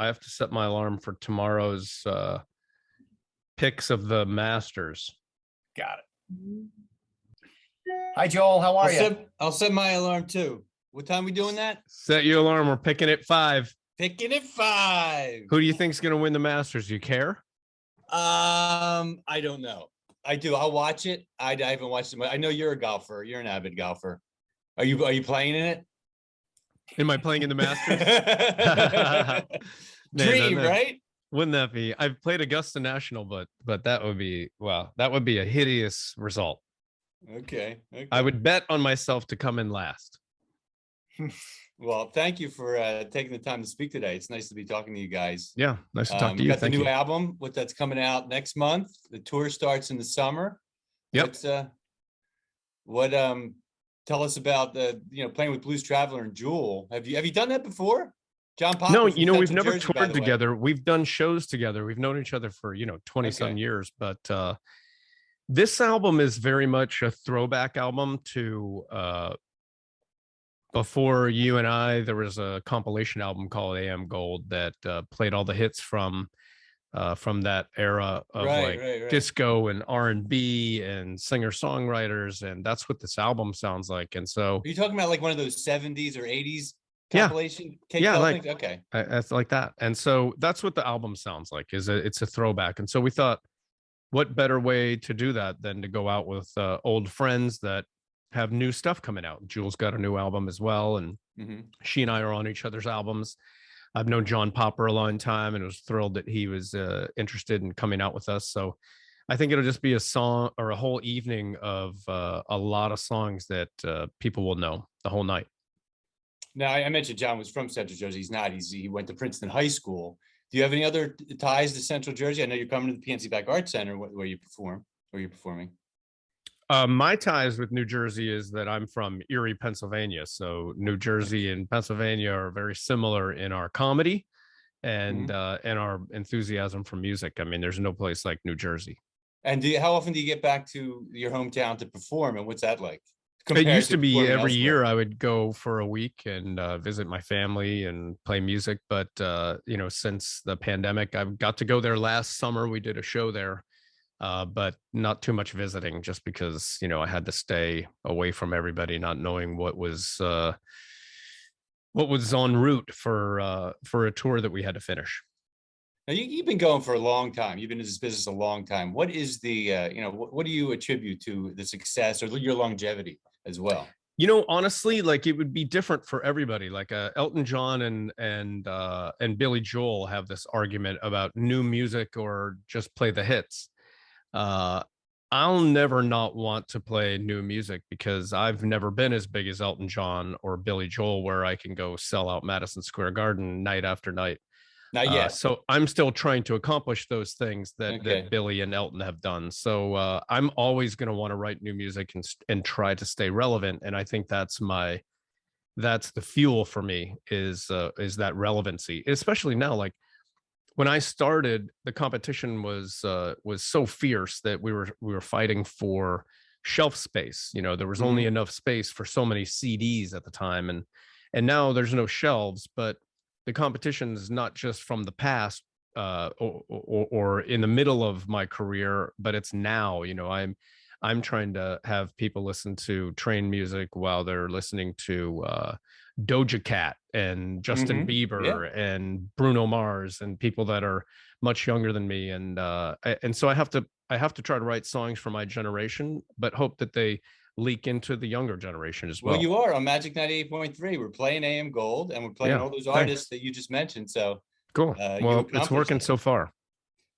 I have to set my alarm for tomorrow's picks of the Masters. Got it. Hi, Joel. How are you? I'll set my alarm too. What time are we doing that? Set your alarm. We're picking at 5. Picking at 5. Who do you think's going to win the Masters? Do you care? I don't know. I do. I'll watch it. I haven't watched it. I know you're a golfer. You're an avid golfer. Are you playing in it? Am I playing in the Masters? Dream, right? Wouldn't that be? I've played Augusta National, but that would be, wow, that would be a hideous result. Okay. I would bet on myself to come in last. Well, thank you for taking the time to speak today. It's nice to be talking to you guys. Yeah, nice to talk to you. Got the new album, that's coming out next month. The tour starts in the summer. Yep. Tell us about playing with Blues Traveler and Jewel. Have you done that before? John Pop? No, we've never toured together. We've done shows together. We've known each other for 20 some years, but this album is very much a throwback album to before you and I. There was a compilation album called AM Gold that played all the hits from that era of disco and R&B and singer-songwriters, and that's what this album sounds like. And so, are you talking about like one of those 70s or 80s compilation? Yeah, like okay, it's like that. And so that's what the album sounds like. It's a throwback. And so we thought, what better way to do that than to go out with old friends that have new stuff coming out. Jewel's got a new album as well, and she and I are on each other's albums. I've known John Popper a long time and was thrilled that he was interested in coming out with us. So I think it'll just be a song or a whole evening of a lot of songs that people will know the whole night. Now, I mentioned John was from Central Jersey. He's not. He went to Princeton High School. Do you have any other ties to Central Jersey? I know you're coming to the PNC Back Arts Center where you perform. Where you're performing. My ties with New Jersey is that I'm from Erie, Pennsylvania. So New Jersey and Pennsylvania are very similar in our comedy and our enthusiasm for music. I mean, there's no place like New Jersey. And how often do you get back to your hometown to perform, and what's that like? It used to be every year I would go for a week and visit my family and play music. But, since the pandemic, I've got to go there last summer. We did a show there. But not too much visiting, just because I had to stay away from everybody, not knowing what was en route for a tour that we had to finish. Now you've been going for a long time. You've been in this business a long time. What is the what do you attribute to the success or your longevity as well? Honestly, like it would be different for everybody. Like Elton John and Billy Joel have this argument about new music or just play the hits. I'll never not want to play new music because I've never been as big as Elton John or Billy Joel, where I can go sell out Madison Square Garden night after night. Not yet. So I'm still trying to accomplish those things that Billy and Elton have done. So I'm always going to want to write new music and try to stay relevant. And I think that's the fuel for me is that relevancy, especially now. Like, when I started, the competition was so fierce that we were fighting for shelf space. There was only enough space for so many CDs at the time, and now there's no shelves. But the competition is not just from the past or in the middle of my career, but it's now. I'm trying to have people listen to train music while they're listening to Doja Cat and Justin Bieber and Bruno Mars and people that are much younger than me. And so I have to try to write songs for my generation, but hope that they leak into the younger generation as well. Well, you are on Magic 98.3. We're playing AM Gold and we're playing all those artists that you just mentioned. So cool. Well, it's working so far.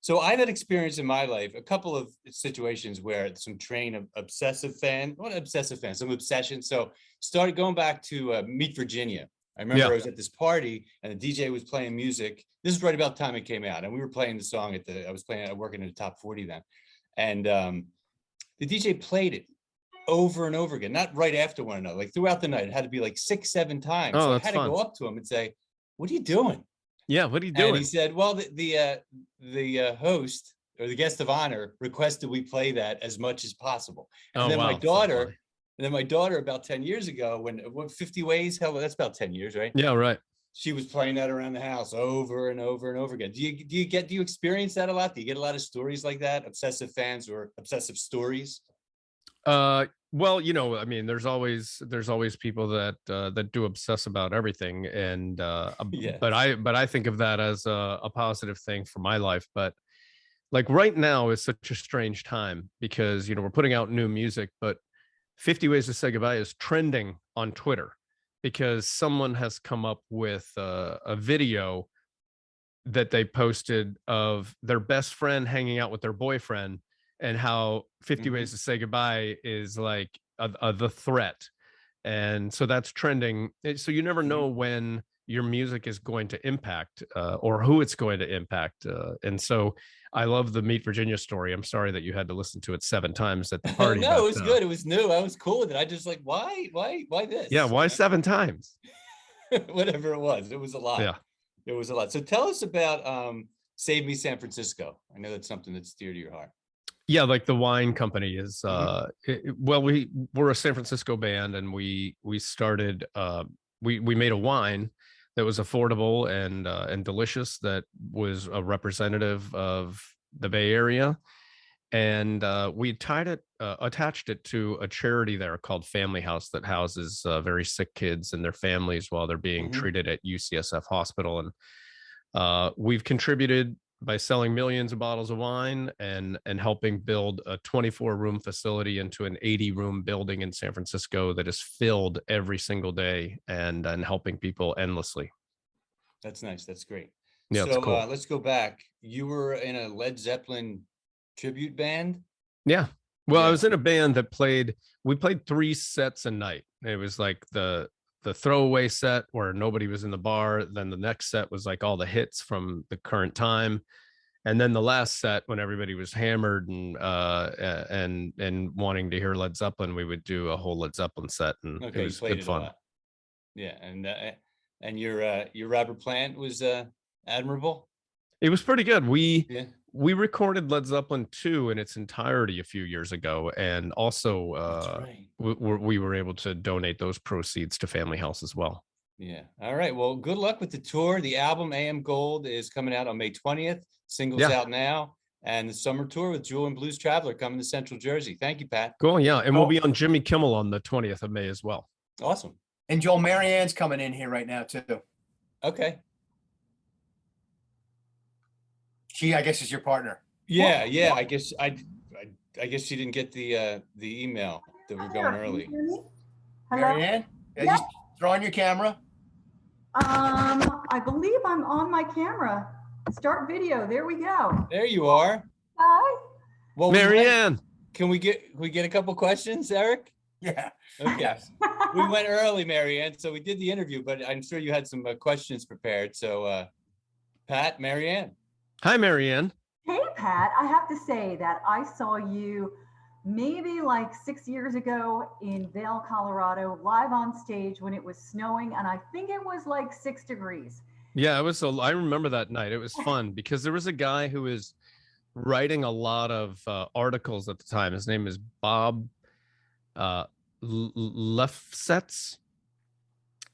So I've had experience in my life, a couple of situations where some some obsession. So started going back to Meet Virginia. I remember I was at this party and the DJ was playing music. This is right about the time it came out. And we were playing the song I was working in the top 40 then. And the DJ played it over and over again, not right after one another, like throughout the night. It had to be like 6-7 times. So I had to go up to him and say, "What are you doing?" Yeah, what are you doing? And he said, "Well, the host or the guest of honor requested we play that as much as possible." And then my daughter, about 10 years ago, when 50 Ways, hell, that's about 10 years, right? Yeah, right. she was playing that around the house over and over and over again. Do you experience that a lot? Do you get a lot of stories like that? Obsessive fans or obsessive stories? Well, I mean, there's always people that do obsess about everything, and Yes. but I think of that as a positive thing for my life. But like right now is such a strange time because we're putting out new music, but 50 Ways to Say Goodbye is trending on Twitter because someone has come up with a video that they posted of their best friend hanging out with their boyfriend, and how 50 Ways to Say Goodbye is like the threat. And so that's trending. So you never know when your music is going to impact or who it's going to impact. And so I love the Meet Virginia story. I'm sorry that you had to listen to it 7 times at the party. No, it was good. It was new. I was cool with it. I just like, why this? Yeah, why 7 times? Whatever it was. It was a lot. Yeah. It was a lot. So tell us about Save Me San Francisco. I know that's something that's dear to your heart. Yeah, like the wine company is well, we're a San Francisco band, and we started we made a wine that was affordable and delicious, that was a representative of the Bay Area, and we attached it to a charity there called Family House that houses very sick kids and their families while they're being treated at UCSF Hospital. And we've contributed by selling millions of bottles of wine and helping build a 24-room facility into an 80-room building in San Francisco that is filled every single day, and helping people endlessly. That's nice. That's great. Yeah, so cool. Let's go back. You were in a Led Zeppelin tribute band? Yeah. Well, I was in a band that we played 3 sets a night. It was like the throwaway set where nobody was in the bar. Then the next set was like all the hits from the current time. And then the last set, when everybody was hammered and wanting to hear Led Zeppelin, we would do a whole Led Zeppelin set, and it was good fun. Yeah. And your Robert Plant was admirable. It was pretty good. We recorded Led Zeppelin 2 in its entirety a few years ago, and also we were able to donate those proceeds to Family House as well. Yeah. All right. Well, good luck with the tour. The album AM Gold is coming out on May 20th. Singles out now. And the summer tour with Jewel and Blues Traveler coming to Central Jersey. Thank you, Pat. Cool. Yeah. And we'll be on Jimmy Kimmel on the 20th of May as well. Awesome. And Joel Maryan's coming in here right now too. Okay. She, I guess, is your partner. Yeah. Yeah. I guess she didn't get the email that we're going early. Maryann, you throw on your camera. I believe I'm on my camera. Start video. There we go. There you are. Hi. Well, Maryann, can we get a couple questions, Eric? Yeah. Okay. Yes. We went early, Maryann, so we did the interview, but I'm sure you had some questions prepared. So, Pat, Maryann. Hi, Maryann. Hey, Pat. I have to say that I saw you maybe like 6 years ago in Vail, Colorado, live on stage when it was snowing, and I think it was like 6 degrees. Yeah, it was. I remember that night. It was fun because there was a guy who was writing a lot of articles at the time. His name is Bob Lefsetz,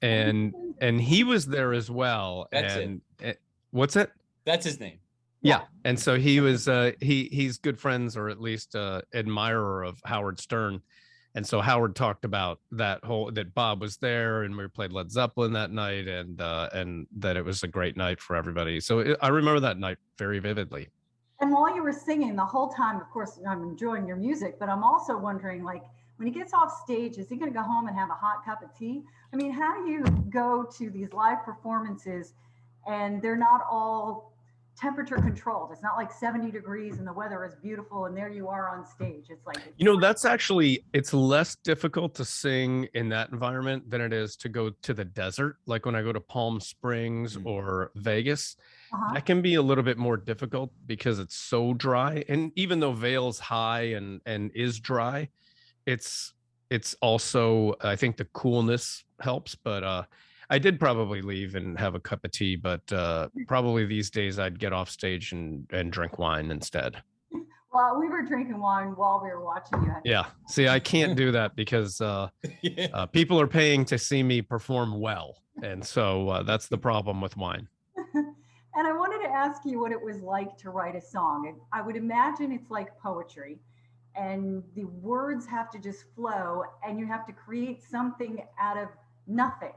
and he was there as well. What's it? That's his name. Yeah, and so he was he's good friends, or at least admirer of Howard Stern. And so Howard talked about that Bob was there, and we played Led Zeppelin that night, and that it was a great night for everybody. So I remember that night very vividly. And while you were singing the whole time, of course, I'm enjoying your music, but I'm also wondering, like, when he gets off stage, is he going to go home and have a hot cup of tea? I mean, how do you go to these live performances and they're not all temperature controlled? It's not like 70 degrees and the weather is beautiful and there you are on stage. It's like, that's actually, it's less difficult to sing in that environment than it is to go to the desert. Like when I go to Palm Springs or Vegas, that can be a little bit more difficult because it's so dry. And even though Vail's high and is dry, it's also, I think the coolness helps, but I did probably leave and have a cup of tea, but probably these days I'd get off stage and drink wine instead. Well, we were drinking wine while we were watching you. Yeah. See, I can't do that because people are paying to see me perform well. And so that's the problem with mine. And I wanted to ask you what it was like to write a song. I would imagine it's like poetry, and the words have to just flow, and you have to create something out of nothing.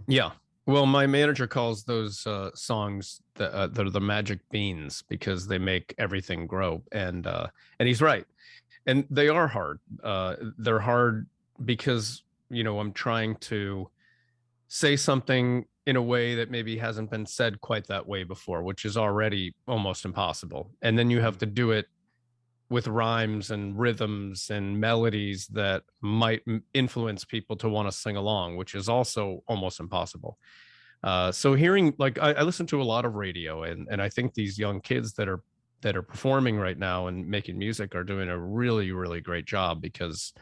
Yeah. Well, my manager calls those songs the magic beans, because they make everything grow. And he's right. And they are hard. They're hard because, I'm trying to say something in a way that maybe hasn't been said quite that way before, which is already almost impossible. And then you have to do it with rhymes and rhythms and melodies that might influence people to want to sing along, which is also almost impossible. So hearing, like, I listen to a lot of radio, and I think these young kids that are performing right now and making music are doing a really, really great job, because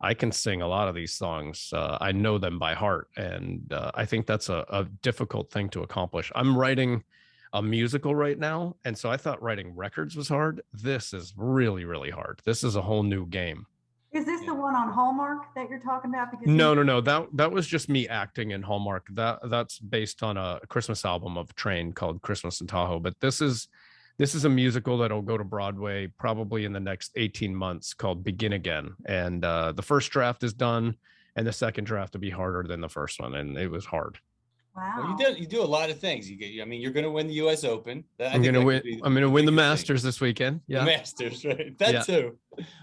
I can sing a lot of these songs. I know them by heart. And I think that's a difficult thing to accomplish. I'm writing a musical right now. And so I thought writing records was hard. This is really, really hard. This is a whole new game. Is this the one on Hallmark that you're talking about? Because No. That was just me acting in Hallmark. That's based on a Christmas album of Train called Christmas in Tahoe. But this is a musical that'll go to Broadway probably in the next 18 months, called Begin Again. And the first draft is done, and the second draft will be harder than the first one. And it was hard. Wow. Well, you do a lot of things. You're going to win the U.S. Open. I'm going to win the Masters this weekend. Yeah. The Masters, right? That too.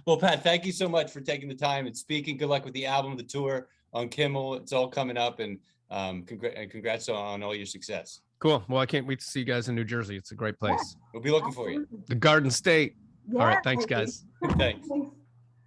Well, Pat, thank you so much for taking the time and speaking. Good luck with the album, the tour on Kimmel. It's all coming up, and congrats on all your success. Cool. Well, I can't wait to see you guys in New Jersey. It's a great place. We'll be looking for you. The Garden State. Yeah, all right. Thanks, guys. Thanks.